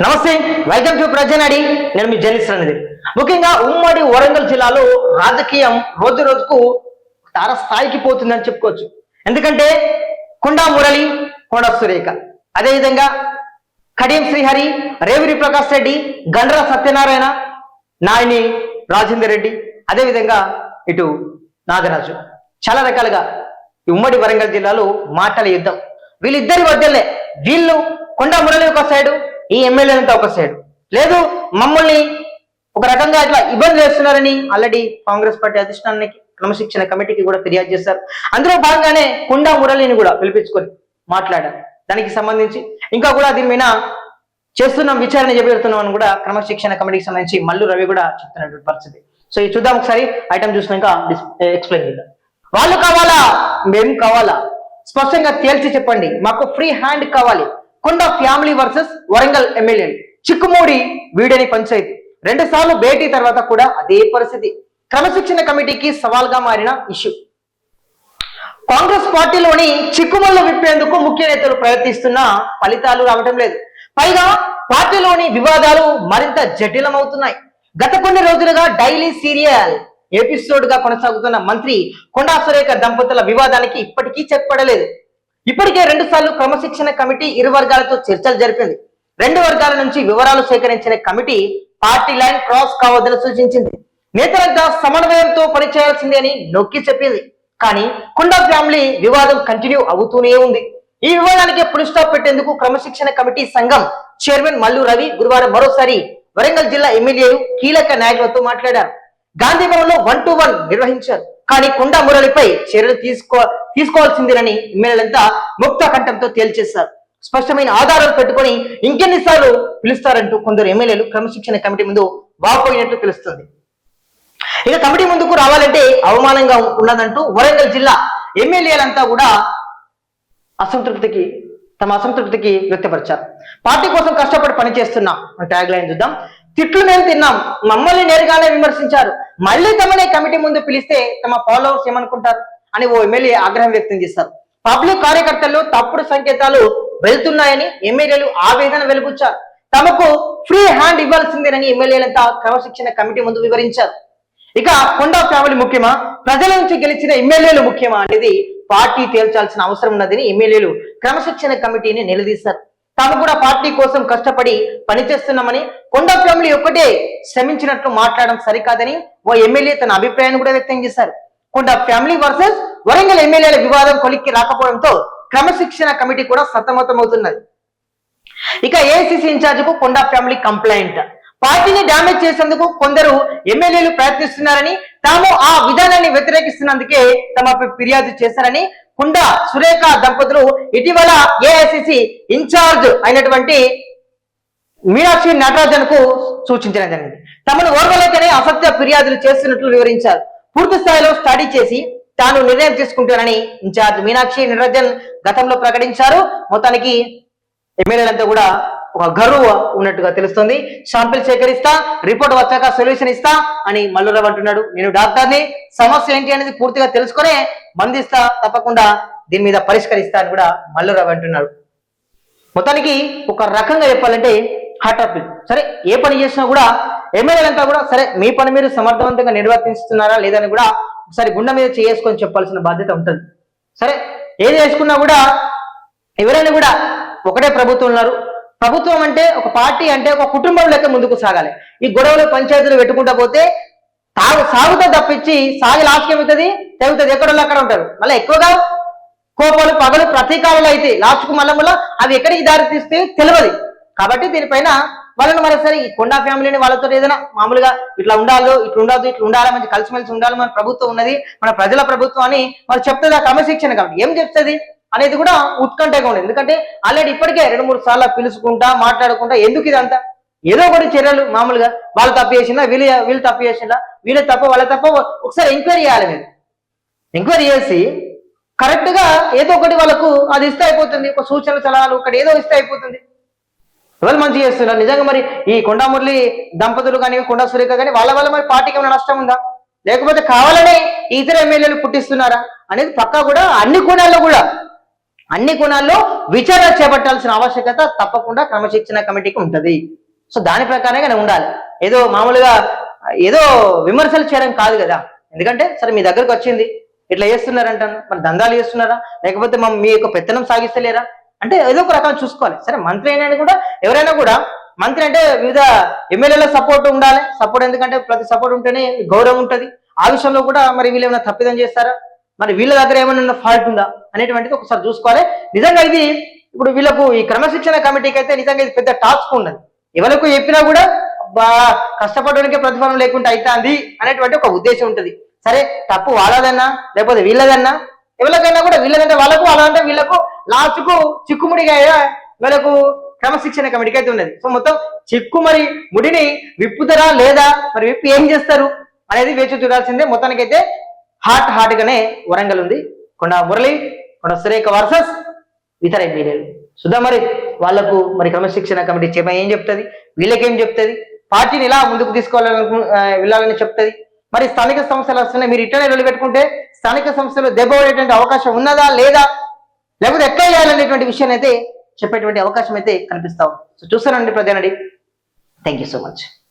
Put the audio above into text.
నమస్తే, welcome to Prajanadi. నేను మీ journalist అనేది. ముఖ్యంగా ఉమ్మడి వరంగల్ జిల్లాలో రాజకీయం రోజు రోజుకు తారస్థాయికి పోతుందని చెప్పుకోవచ్చు. ఎందుకంటే కొండా మురళి, కొండ సురేఖ, అదేవిధంగా కడియం శ్రీహరి, రేవిరి ప్రకాష్ రెడ్డి, గండ్ర సత్యనారాయణ, నాయని రాజేందర్ రెడ్డి, అదేవిధంగా ఇటు నాగరాజు, చాలా రకాలుగా ఈ ఉమ్మడి వరంగల్ జిల్లాలో మాటల యుద్ధం. వీళ్ళిద్దరి మధ్యలే వీళ్ళు కొండా మురళి ఒక సైడు, ఈ ఎమ్మెల్యేలంతా ఒక సైడు. లేదు మమ్మల్ని ఒక రకంగా ఇట్లా ఇబ్బంది చేస్తున్నారని ఆల్రెడీ కాంగ్రెస్ పార్టీ అధిష్టానానికి క్రమశిక్షణ కమిటీకి కూడా ఫిర్యాదు చేశారు. అందులో భాగంగానే కొండా మురళిని కూడా పిలిపించుకొని మాట్లాడారు. దానికి సంబంధించి ఇంకా కూడా దీని మీద చేస్తున్నాం, విచారణ చేపడుతున్నాం అని కూడా క్రమశిక్షణ కమిటీకి సంబంధించి మల్లు రవి కూడా చెప్తున్నటువంటి పరిస్థితి. సో ఇది చూద్దాం ఒకసారి. ఐటమ్ చూసినాక ఎక్స్ప్లెయిన్ చేద్దాం. వాళ్ళు కావాలా, మేము కావాలా, స్పష్టంగా తేల్చి చెప్పండి. మాకు ఫ్రీ హ్యాండ్ కావాలి. కొండ ఫ్యామిలీ వర్సెస్ వరంగల్ ఎమ్మెల్యే చిక్కుమూడి వీడని పంచాయతీ. 2 సార్లు భేటీ తర్వాత కూడా అదే పరిస్థితి. క్రమశిక్షణ కమిటీకి సవాల్గా మారిన ఇష్యూ. కాంగ్రెస్ పార్టీలోని చిక్కుముళ్ళు విప్పేందుకు ముఖ్య నేతలు ప్రయత్నిస్తున్నా ఫలితాలు రావటం లేదు. పైగా పార్టీలోని వివాదాలు మరింత జటిలమవుతున్నాయి. గత కొన్ని రోజులుగా డైలీ సీరియల్ ఎపిసోడ్ గా కొనసాగుతున్న మంత్రి కొండా సురేఖ దంపతుల వివాదానికి ఇప్పటికీ చెక్ పడలేదు. ఇప్పటికే 2 సార్లు క్రమశిక్షణ కమిటీ ఇరు వర్గాలతో చర్చలు జరిపింది. 2 వర్గాల నుంచి వివరాలు సేకరించిన కమిటీ పార్టీ లైన్ క్రాస్ కావద్దని సూచించింది. నేతలంతా సమన్వయంతో పనిచేయాల్సిందే అని నొక్కి చెప్పింది. కానీ కొండా ఫ్యామిలీ వివాదం కంటిన్యూ అవుతూనే ఉంది. ఈ వివాదానికి ఫుల్ స్టాప్ పెట్టేందుకు క్రమశిక్షణ కమిటీ సంఘం చైర్మన్ మల్లు రవి గురువారం మరోసారి వరంగల్ జిల్లా ఎమ్మెల్యేలు కీలక నాయకులతో మాట్లాడారు. గాంధీ భవన్లో 1-to-1 నిర్వహించారు. కానీ కొండా మురళిపై చర్యలు తీసుకోవాల్సిందేనని ఎమ్మెల్యేలంతా ముక్త కంఠంతో తేల్చేశారు. స్పష్టమైన ఆధారాలు పెట్టుకొని ఇంకెన్నిసార్లు పిలుస్తారంటూ కొందరు ఎమ్మెల్యేలు క్రమశిక్షణ కమిటీ ముందు వాపోయినట్లు తెలుస్తుంది. ఇక కమిటీ ముందుకు రావాలంటే అవమానంగా ఉన్నదంటూ వరంగల్ జిల్లా ఎమ్మెల్యేలంతా కూడా తమ అసంతృప్తికి వ్యక్తపరిచారు. పార్టీ కోసం కష్టపడి పనిచేస్తున్నాం ట్యాగ్ లైన్ చూద్దాం. తిట్లు మేము తిన్నాం, మమ్మల్ని నేరుగానే విమర్శించారు, మళ్ళీ తమనే కమిటీ ముందు పిలిస్తే తమ ఫాలోవర్స్ ఏమనుకుంటారు అని ఓ ఎమ్మెల్యే ఆగ్రహం వ్యక్తం చేశారు. పబ్లిక్ కార్యకర్తలు తప్పుడు సంకేతాలు వెళ్తున్నాయని ఎమ్మెల్యేలు ఆవేదన వెలుబుచ్చారు. తమకు ఫ్రీ హ్యాండ్ ఇవ్వాల్సిందేనని ఎమ్మెల్యేలంతా క్రమశిక్షణ కమిటీ ముందు వివరించారు. ఇక కొండా ఫ్యామిలీ ముఖ్యమా, ప్రజల నుంచి గెలిచిన ఎమ్మెల్యేలు ముఖ్యమా అనేది పార్టీ తేల్చాల్సిన అవసరం ఉన్నదని ఎమ్మెల్యేలు క్రమశిక్షణ కమిటీని నిలదీశారు. తాము కూడా పార్టీ కోసం కష్టపడి పనిచేస్తున్నామని, కొండా ఫ్యామిలీ ఒక్కటే శ్రమించినట్లు మాట్లాడడం సరికాదని ఓ ఎమ్మెల్యే తన అభిప్రాయాన్ని కూడా వ్యక్తం చేశారు. కొండా ఫ్యామిలీ వర్సెస్ వరంగల్ ఎమ్మెల్యేల వివాదం కొలిక్కి రాకపోవడంతో క్రమశిక్షణ కమిటీ కూడా సతమతమవుతున్నది. ఇక ఏఐసిసి ఇన్ఛార్జ్ కు కొండా ఫ్యామిలీ కంప్లైంట్. పార్టీని డ్యామేజ్ చేసేందుకు కొందరు ఎమ్మెల్యేలు ప్రయత్నిస్తున్నారని, తాము ఆ విధానాన్ని వ్యతిరేకిస్తున్నందుకే తమపై ఫిర్యాదు చేశారని కొండా సురేఖ దంపతులు ఇటీవల ఏఐసిసి ఇన్ఛార్జ్ అయినటువంటి మీనాక్షి నటరాజన్ కు సూచించడం జరిగింది. తమను ఓర్వలేకనే అసత్య ఫిర్యాదులు చేస్తున్నట్లు వివరించారు. పూర్తి స్థాయిలో స్టడీ చేసి తాను నిర్ణయం తీసుకుంటానని ఇన్ఛార్జ్ మీనాక్షి నటరాజన్ గతంలో ప్రకటించారు. మొత్తానికి ఎమ్మెల్యేలంతా కూడా ఒక గర్వ ఉన్నట్టుగా తెలుస్తుంది. శాంపిల్ సేకరిస్తా, రిపోర్ట్ వచ్చాక సొల్యూషన్ ఇస్తా అని మల్లురావు అంటున్నాడు. నేను డాక్టర్ని, సమస్య ఏంటి అనేది పూర్తిగా తెలుసుకునే మందిస్తా, తప్పకుండా దీని మీద పరిష్కరిస్తా అని కూడా మల్లురావు అంటున్నాడు. మొత్తానికి ఒక రకంగా చెప్పాలంటే హాట్ టాపిక్. సరే, ఏ పని చేసినా కూడా ఎమ్మెల్యేలంతా కూడా సరే మీ పని మీరు సమర్థవంతంగా నిర్వర్తిస్తున్నారా లేదని కూడా ఒకసారి గుండె మీద చేసుకొని చెప్పాల్సిన బాధ్యత ఉంటుంది. సరే, ఏది చేసుకున్నా కూడా ఎవరైనా కూడా ఒకటే ప్రభుత్వం ఉన్నారు. ప్రభుత్వం అంటే ఒక పార్టీ అంటే ఒక కుటుంబం లెక్క ముందుకు సాగాలి. ఈ గొడవలు పంచాయతీలు పెట్టుకుంటా పోతే సాగుతా తప్పించి సాగి లాస్ట్కి ఏమవుతుంది, తెగుతుంది. ఎక్కడోళ్ళు అక్కడ ఉంటారు. మళ్ళీ ఎక్కువగా కోపాలు పగలు ప్రతీకారాలు అయితే లాస్ట్కు మళ్ళీ అవి ఎక్కడికి దారి తీస్తే తెలియదు. కాబట్టి దీనిపైన వాళ్ళని మరోసారి ఈ కొండా ఫ్యామిలీని వాళ్ళతో ఏదైనా మామూలుగా ఇట్లా ఉండాలో ఇట్లా ఉండదు, ఇట్లా ఉండాలి, మంచి కలిసిమెలిసి ఉండాలి, మన ప్రభుత్వం ఉన్నది, మన ప్రజల ప్రభుత్వం అని వాళ్ళు చెప్తుంది. ఆ క్రమశిక్షణ కాబట్టి ఏం చెప్తుంది అనేది కూడా ఉత్కంఠగా ఉండదు. ఎందుకంటే ఆల్రెడీ ఇప్పటికే 2-3 సార్లు పిలుచుకుంటా మాట్లాడుకుంటా ఎందుకు ఇదంతా ఏదో ఒకటి చర్యలు మామూలుగా వాళ్ళు తప్పు చేసిందా, వీళ్ళు తప్పు చేసిందా, వీళ్ళు తప్ప వాళ్ళ తప్ప ఒకసారి ఎంక్వైరీ చేయాలి. మీరు ఎంక్వైరీ చేసి కరెక్ట్ గా ఏదో ఒకటి వాళ్ళకు అది ఇస్తే అయిపోతుంది. ఒక సూచనలు సలహాలు ఒకటి ఏదో ఇస్తే అయిపోతుంది. ఎవరు మంచి చేస్తున్నారు నిజంగా? మరి ఈ కొండా మురళి దంపతులు కానీ కొండా సురేఖ కానీ వాళ్ళ వల్ల మరి పార్టీకి ఏమైనా నష్టం ఉందా, లేకపోతే కావాలనే ఇతర ఎమ్మెల్యేలు పుట్టిస్తున్నారా అనేది పక్కా కూడా అన్ని కోణాల్లో కూడా అన్ని కోణాల్లో విచారణ చేపట్టాల్సిన ఆవశ్యకత తప్పకుండా క్రమశిక్షణ కమిటీకి ఉంటది. సో దాని ప్రకారంగానే ఉండాలి. ఏదో మామూలుగా ఏదో విమర్శలు చేయడం కాదు కదా. ఎందుకంటే సరే మీ దగ్గరకు వచ్చింది ఇట్లా చేస్తున్నారంటాను, మరి దందాలు చేస్తున్నారా, లేకపోతే మీ యొక్క పెత్తనం సాగిస్తలేరా అంటే ఏదో ఒక రకాలు చూసుకోవాలి. సరే మంత్రి అయినా కూడా ఎవరైనా కూడా మంత్రి అంటే వివిధ ఎమ్మెల్యేల సపోర్ట్ ఉండాలి. సపోర్ట్ ఎందుకంటే ప్రతి సపోర్ట్ ఉంటేనే గౌరవం ఉంటుంది. ఆ విషయంలో కూడా మరి వీళ్ళు ఏమైనా తప్పిదం చేస్తారా, మరి వీళ్ళ దగ్గర ఏమైనా ఫాల్ట్ ఉందా అనేటువంటిది ఒకసారి చూసుకోవాలి. నిజంగా ఇది ఇప్పుడు వీళ్ళకు ఈ క్రమశిక్షణ కమిటీకి అయితే నిజంగా ఇది పెద్ద టాస్క్ ఉన్నది. ఎవరికి చెప్పినా కూడా కష్టపడడానికే ప్రతిఫలం లేకుండా అవుతుంది అనేటువంటి ఒక ఉద్దేశం ఉంటుంది. సరే తప్పు వాళ్ళదన్నా లేకపోతే వీళ్ళదన్నా ఎవరికైనా కూడా వీళ్ళదంటే వాళ్ళకు వాళ్ళంటే వీళ్ళకు లాస్ట్కు చిక్కుముడిగా వీళ్ళకు క్రమశిక్షణ కమిటీకి అయితే ఉన్నది. సో మొత్తం చిక్కు మరి ముడిని విప్పుతారా లేదా, మరి విప్పి ఏం చేస్తారు అనేది వేచి చూడాల్సిందే. మొత్తానికైతే హాట్ గానే వరంగల్ ఉంది. కొండ మురళి, కొండ సురేఖ వర్సెస్ ఇతర ఎమ్మెల్యేలు. సుధా మరి వాళ్లకు మరి క్రమశిక్షణ కమిటీ ఏం చెప్తుంది, వీళ్ళకేం చెప్తుంది, పార్టీని ఎలా ముందుకు వెళ్ళాలని చెప్తుంది. మరి స్థానిక సంస్థలు వస్తున్నాయి, మీరు ఇట్టనే నిలబెట్టుకుంటే స్థానిక సంస్థలు దెబ్బ పడేటువంటి అవకాశం ఉన్నదా లేదా, లేకపోతే ఎక్కడ చేయాలనేటువంటి విషయాన్ని అయితే చెప్పేటువంటి అవకాశం అయితే కనిపిస్తాం. సో చూస్తానండి ప్రజానండి. Thank you so much.